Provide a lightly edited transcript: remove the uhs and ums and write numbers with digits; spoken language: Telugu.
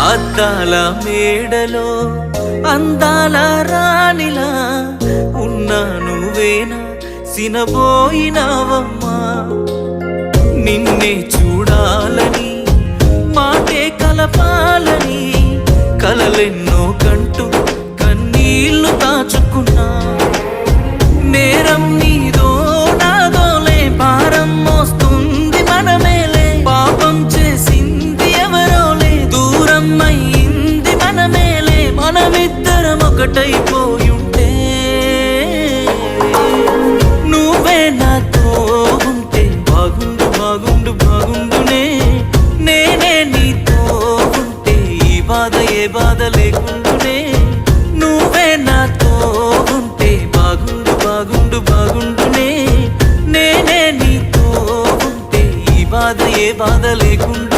అద్దాల మేడలో అందాల రాణిలా ఉన్నా నువ్వేనా సినబోయినావమ్మా నిన్నే చూడాలని మాటే కలపాలని కలలెన్నో కంటూ కన్నీళ్లు దాచుకున్నా నేరం నీదో నాదోలే భారం మోస్తుంది మనమేలే పాపం చేసింది ఎవరోలే దూరం అయ్యింది మనమేలే మనమిద్దరం ఒకటైపోయుంటే నువ్వే నాతో ఉంటే బాగుండు బాగుండు బాగుండునే నేనే నీతో ఉంటే ఈ బాధ ఏ బాధ లేకుండునే నువ్వే నాతో ఉంటే బాగుండు బాగుండు బాగుండునే నేనే నీతో ఉంటే ఈ బాధ ఏ బాధ లేకుండా